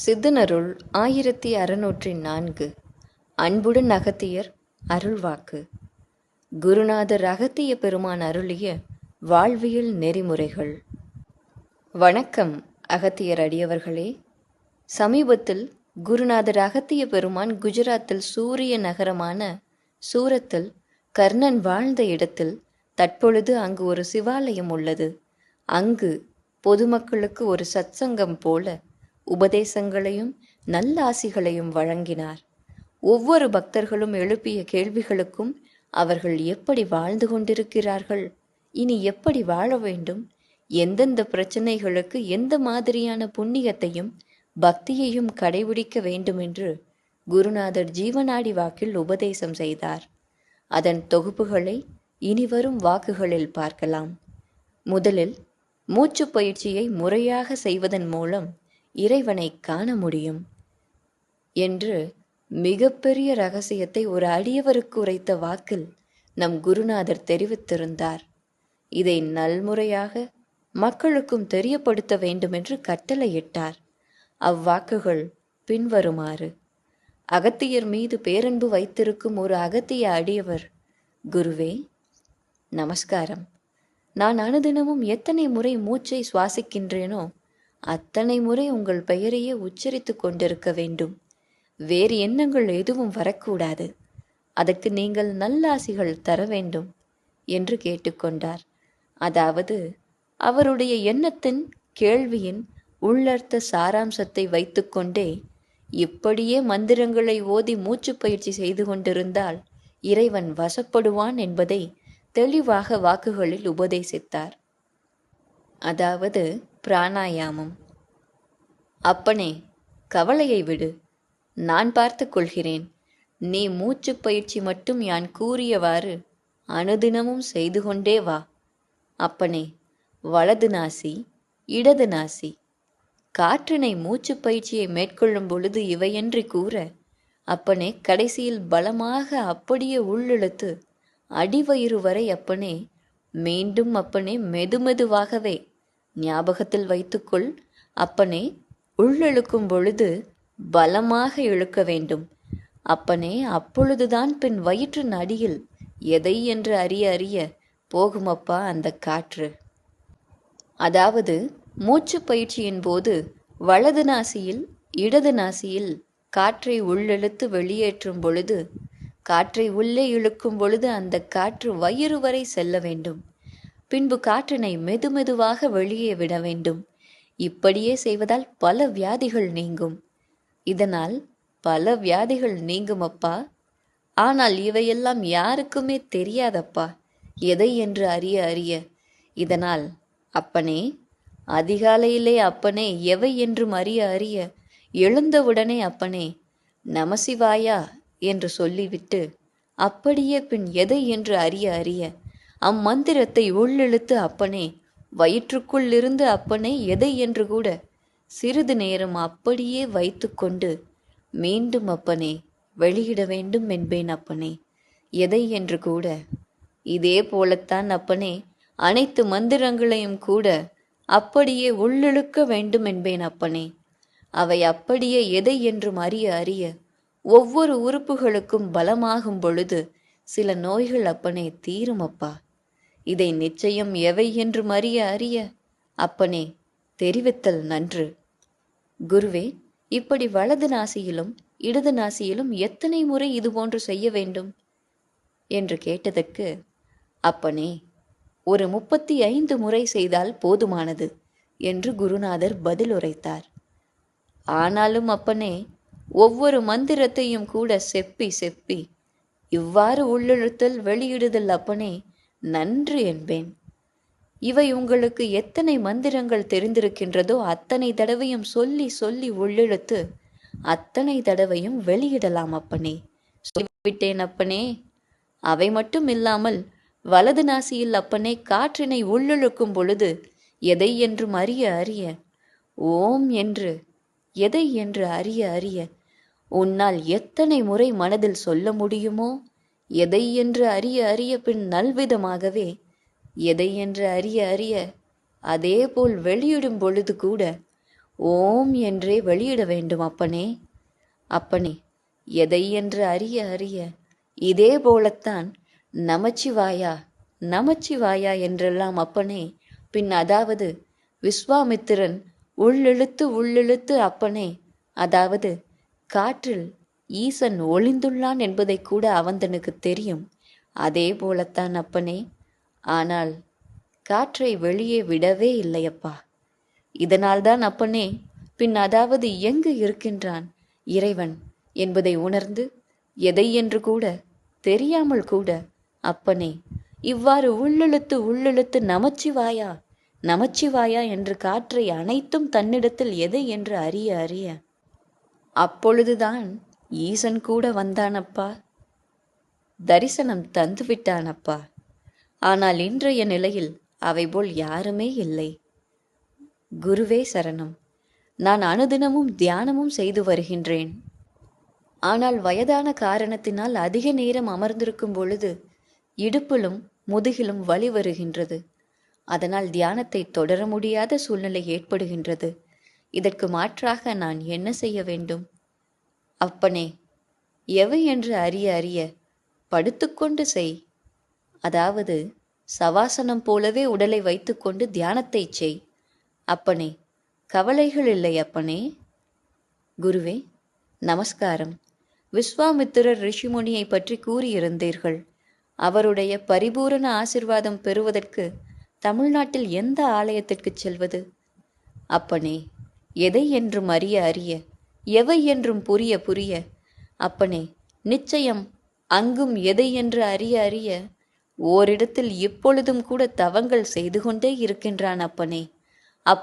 சித்தனருள் 1604 அன்புடன் அகத்தியர் அருள்வாக்கு. குருநாதர் அகத்திய பெருமான் அருளிய வாழ்வியல் நெறிமுறைகள். வணக்கம் அகத்தியர் அடியவர்களே. சமீபத்தில் குருநாதர் அகத்திய பெருமான் குஜராத்தில் சூரிய நகரமான சூரத்தில் கர்ணன் வாழ்ந்த இடத்தில் தற்பொழுது அங்கு ஒரு சிவாலயம் உள்ளது. அங்கு பொதுமக்களுக்கு ஒரு சத்சங்கம் போல உபதேசங்களையும் நல்லாசிகளையும் வழங்கினார். ஒவ்வொரு பக்தர்களும் எழுப்பிய கேள்விகளுக்கும் அவர்கள் எப்படி வாழ்ந்து கொண்டிருக்கிறார்கள், இனி எப்படி வாழ வேண்டும், எந்தெந்த பிரச்சனைகளுக்கு எந்த மாதிரியான புண்ணியத்தையும் பக்தியையும் கடைபிடிக்க வேண்டும் என்று குருநாதர் ஜீவனாடி வாக்கில் உபதேசம் செய்தார். அதன் தொகுப்புகளை இனிவரும் வாக்குகளில் பார்க்கலாம். முதலில் மூச்சு பயிற்சியை முறையாக செய்வதன் மூலம் இறைவனை காண முடியும் என்று மிகப்பெரிய ரகசியத்தை ஒரு அடியவருக்கு உரைத்த வாக்கில் நம் குருநாதர் தெரிவித்திருந்தார். இதை நல்முறையாக மக்களுக்கும் தெரியப்படுத்த வேண்டுமென்று கட்டளையிட்டார். அவ்வாக்குகள் பின்வருமாறு. அகத்தியர் மீது பேரன்பு வைத்திருக்கும் ஒரு அகத்திய அடியவர்: குருவே, நமஸ்காரம். நான் அனுதினமும் எத்தனை முறை மூச்சை சுவாசிக்கின்றேனோ அத்தனை முறை உங்கள் பெயரையே உச்சரித்து கொண்டிருக்க வேண்டும். வேறு எண்ணங்கள் எதுவும் வரக்கூடாது. அதற்கு நீங்கள் நல்லாசிகள் தர வேண்டும் என்று கேட்டுக்கொண்டார். அதாவது அவருடைய எண்ணத்தின் கேள்வியின் உள்ளர்த்த சாராம்சத்தை வைத்துக்கொண்டே இப்படியே மந்திரங்களை ஓதி மூச்சு பயிற்சி செய்து கொண்டிருந்தால் இறைவன் வசப்படுவான் என்பதை தெளிவாக வாக்குகளில் உபதேசித்தார். அதாவது பிராணாயாமம். அப்பனே, கவலையை விடு, நான் பார்த்து கொள்கிறேன். நீ மூச்சு பயிற்சி மட்டும் யான் கூறியவாறு அனுதினமும் செய்து கொண்டே வா. அப்பனே, வலது நாசி, இடது நாசி. காற்றினை மூச்சு பயிற்சியை மேற்கொள்ளும் பொழுது இவையன்றி கூற, அப்பனே கடைசியில் பலமாக அப்படியே உள்ளிழுத்து அடிவயிறு வரை அப்பனே மீண்டும் அப்பனே மெதுமெதுவாகவே ஞாபகத்தில் வைத்துக்கொள். அப்பனே உள்ளிழுக்கும் பொழுது பலமாக இழுக்க வேண்டும். அப்பனே அப்பொழுதுதான் பின் வயிற்றின் அடியில் எதை என்று அறிய அறிய போகுமப்பா அந்த காற்று. அதாவது மூச்சு பயிற்சியின் போது வலது நாசியில் இடது நாசியில் காற்றை உள்ளிழுத்து வெளியேற்றும் பொழுது, காற்றை உள்ளே இழுக்கும் பொழுது அந்த காற்று வயிறு வரை செல்ல வேண்டும். பின்பு காற்றினை மெதுமெதுவாக வெளியே விட வேண்டும். இப்படியே செய்வதால் பல வியாதிகள் நீங்கும். இதனால் பல வியாதிகள் நீங்கும் அப்பா. ஆனால் இவையெல்லாம் யாருக்குமே தெரியாதப்பா, எதை என்று அறிய அறிய. இதனால் அப்பனே அதிகாலையிலே அப்பனே எவை என்றும் அறிய அறிய எழுந்தவுடனே அப்பனே நமசிவாயா என்று சொல்லிவிட்டு அப்படியே பின் எதை என்று அறிய அறிய அம்மந்திரத்தை உள்ளிழுத்து அப்பனே வயிற்றுக்குள் இருந்து அப்பனே எதை என்று கூட சிறிது நேரம் அப்படியே வைத்து கொண்டு மீண்டும் அப்பனே வெளியிட வேண்டும் என்பேன் அப்பனே. எதை என்று கூட இதே போலத்தான் அப்பனே அனைத்து மந்திரங்களையும் கூட அப்படியே உள்ளிழுக்க வேண்டும் என்பேன் அப்பனே. அவை அப்படியே எதை என்றும் அறிய அறிய ஒவ்வொரு உறுப்புகளுக்கும் பலமாகும் பொழுது சில நோய்கள் அப்பனே தீரும் அப்பா. இதை நிச்சயம் எவை என்றும் அறிய அறிய அப்பனே தெரிவித்தல் நன்று. குருவே, இப்படி வலது நாசியிலும் இடது நாசியிலும் எத்தனை முறை இதுபோன்று செய்ய வேண்டும் என்று கேட்டதற்கு, அப்பனே ஒரு 35 முறை செய்தால் போதுமானது என்று குருநாதர் பதில் உரைத்தார். ஆனாலும் அப்பனே ஒவ்வொரு மந்திரத்தையும் கூட செப்பி செப்பி இவ்வாறு உள்ளிழுத்தல் வெளியிடுதல் அப்பனே நன்று என்பேன். இவை உங்களுக்கு எத்தனை மந்திரங்கள் தெரிந்திருக்கின்றதோ அத்தனை தடவையும் சொல்லி சொல்லி உள்ளிழுத்து அத்தனை தடவையும் வெளியிடலாம் அப்பனே. சொல்லிவிட்டேன் அப்பனே. அவை மட்டும் இல்லாமல் வலது நாசியில் அப்பனே காற்றினை உள்ளிழுக்கும் பொழுது எதை என்றும் அறிய அறிய ஓம் என்று எதை என்று அறிய அறிய உன்னால் எத்தனை முறை மனதில் சொல்ல முடியுமோ எதை என்று அறிய அறிய பின் நல்விதமாகவே எதை என்று அறிய அறிய அதேபோல் வெளியிடும் பொழுது கூட ஓம் என்றே வெளியிட வேண்டும் அப்பனே. அப்பனே, எதை என்று அறிய அறிய இதே போலத்தான் நமச்சிவாயா நமச்சிவாயா என்றெல்லாம் அப்பனே. பின் அதாவது விஸ்வாமித்திரன் உள்ளிழுத்து உள்ளிழுத்து அப்பனே, அதாவது காற்றில் ஈசன் ஒளிந்துள்ளான் என்பதை கூட அவந்தனுக்கு தெரியும். அதே போலத்தான் அப்பனே. ஆனால் காற்றை வெளியே விடவே இல்லையப்பா. இதனால்தான் அப்பனே பின் அதாவது எங்கு இருக்கின்றான் இறைவன் என்பதை உணர்ந்து எதை என்று கூட தெரியாமல் கூட அப்பனே இவ்வாறு உள்ளிழுத்து உள்ளிழுத்து நமச்சிவாயா நமச்சிவாயா என்று காற்றை அனைத்தும் தன்னிடத்தில் எதை என்று அறிய அறிய அப்பொழுதுதான் ஈசன் கூட வந்தானப்பா. தரிசனம் தந்து விட்டானப்பா. ஆனால் இன்றைய நிலையில் அவை போல் யாருமே இல்லை. குருவே சரணம். நான் அனுதினமும் தியானமும் செய்து வருகின்றேன். ஆனால் வயதான காரணத்தினால் அதிக நேரம் அமர்ந்திருக்கும் பொழுது இடுப்பிலும் முதுகிலும் வலி வருகின்றது. அதனால் தியானத்தை தொடர முடியாத சூழ்நிலை ஏற்படுகின்றது. இதற்கு மாற்றாக நான் என்ன செய்ய வேண்டும்? அப்பனே, எவை என்று அறிய அறிய படுத்துக்கொண்டு செய். அதாவது சவாசனம் போலவே உடலை வைத்துக்கொண்டு தியானத்தை செய். அப்பனே, கவலைகள் இல்லை அப்பனே. குருவே நமஸ்காரம். விஸ்வாமித்திரர் ரிஷிமுனியை பற்றி கூறியிருந்தீர்கள். அவருடைய பரிபூரண ஆசிர்வாதம் பெறுவதற்கு தமிழ்நாட்டில் எந்த ஆலயத்திற்கு செல்வது? அப்பனே, எதை என்றும் அறிய அறிய எவை என்றும் புரிய புரிய அப்பனே நிச்சயம் அங்கும் எதை என்று அறிய அறிய ஓரிடத்தில் இப்பொழுதும் கூட தவங்கள் செய்து கொண்டே இருக்கின்றான் அப்பனே.